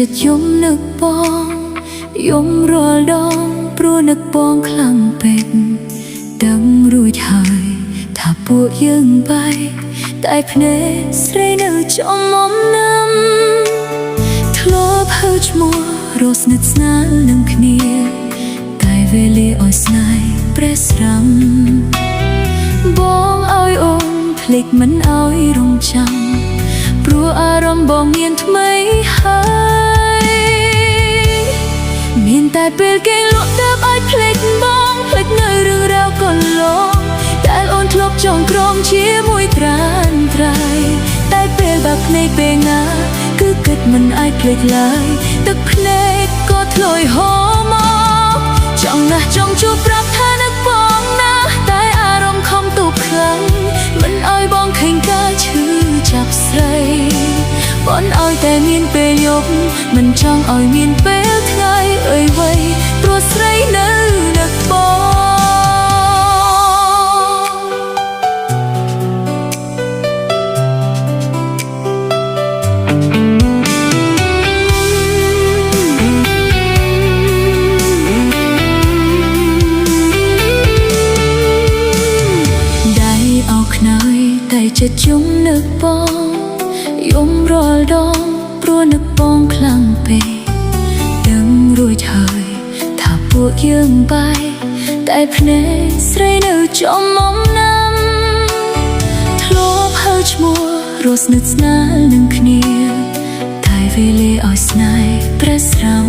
ចិត្តយំនឹកបងយំរាល់ដងព្រោះនឹកបងខ្លាំងពេកដឹងរួចហើយថាពួកយើងបែកតែភ្នែកស្រីនៅចំមុំណាំធ្លាប់ហៅឈ្មោះរស់ស្និទ្ធស្នាលនឹងគ្នាតែវេលាឲ្យស្នេហ៍ប្រេះស្រាំបងឲ្យអូនភ្លេចមិនឲ្យរងចាំព្រោះអារម្មណ៍បងមានថ្មីហើយមានតែពេលគេលក់ទើបឲ្យភ្លេចបងភ្លេចនៅរឿងរ៉ាវកន្លងដែលអូនធ្លាប់ចងក្រងជាមួយត្រានត្រៃតែពេលបាក់ភ្នែកពេលណាគឺគិតមិនអាចភ្លេចឡើយទឹកភ្នែកក៏ធ្លាយហូរមកចង់ណាស់ចង់ជួបប្រាប់ថានឹកបងណាតែអារម្មណ៍ខំទប់ខ្លាំងមិនឲ្យបងឃើញការឈឺចាប់ស្រីបនឲ្យតែមានពេលយប់មិនចង់ឲ្យមានពេលថ្ងៃអើយវ័យព្រោះស្រីនៅនឹកបងតែចិត្តយំនឹកបងយំរាល់ដងព្រោះនឹកបងខ្លាំងពេកដឹងរួចហើយថាពួកយើងបែកតែភ្នែកស្រីនៅចំមុំណាំធ្លាប់ហៅឈ្មោះរស់ស្និទ្ធស្នាលនឹងគ្នាតែវេលាឲ្យស្នេហ៍ប្រេះស្រាំ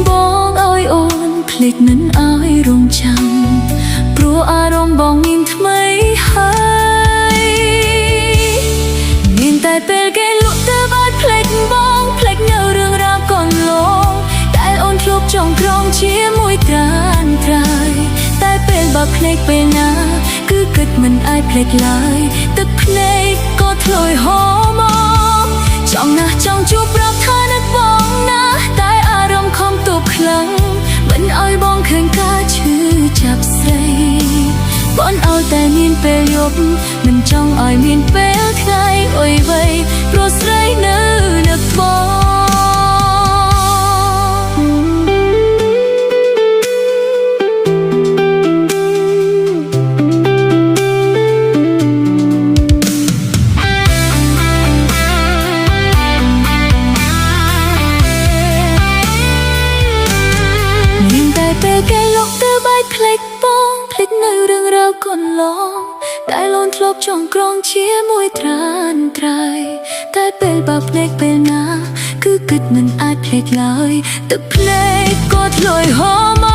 បងឲ្យអូនភ្លេចមិនឲ្យរងចាំព្រោះអារម្មណ៍បងមានថ្មីហើយមានតែពេលគេលក់ទើបឲ្យភ្លេចបងភ្លេចនៅរឿងរ៉ាវកន្លងតែអូនធ្លាប់ចងក្រងជាមួយត្រានត្រៃតែពេលបាក់ភ្នែកពេលណាគឺគិតមិនអាចភ្លេចឡើយទឹកភ្នែកក៏ធ្លាយហូរមកចង់ណាស់ចង់ជួបប្រាប់ថានឹកបងណាតែអារម្មណ៍ខំទប់ខ្លាំងមិនឲ្យបងឃើញការឈឺចាប់ស្រីបនឲ្យតែមានពេលយប់មិនចង់ឲ្យមានពេលថ្ងៃអុយវ័យព្រោះស្រីនៅនឹកបងមានតែពេលគេលក់ទើបឲ្យភ្លេចបងភ្លេចនៅរឿងរ៉ាវកន្លងតែលូនធ្លាប់ចងក្រងជាមួយត្រានត្រៃតែពេលបាក់ភ្នែកពេលណាគឺគិតមិនអាចភ្លេចឡើយទឹកភ្នែកក៏ធ្លាយហូរម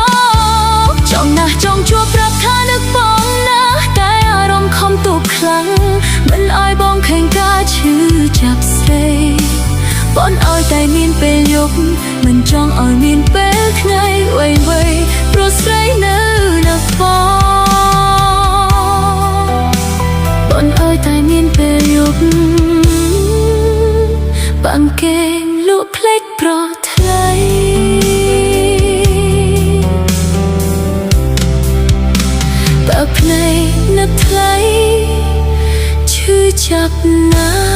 កចង់ណាស់ចង់ជួបប្រាប់ថានឹកបងណាតែអារម្មណ៍ខំទប់ខ្លាំងមិនឲ្យបងឃើញការឈឺចាប់ស្រីបនឲ្យតែមានពេលយប់មិនចង់ឲ្យមានពេលថ្ងៃវ័យវ័យព្រោះស្រីនៅនឹកបងបនឲ្យតែមានពេលយប់បាំងគេងលក់ភ្លេចប្រថ្លៃបើភ្នែកនឹកថ្លៃឈឺចាប់ណា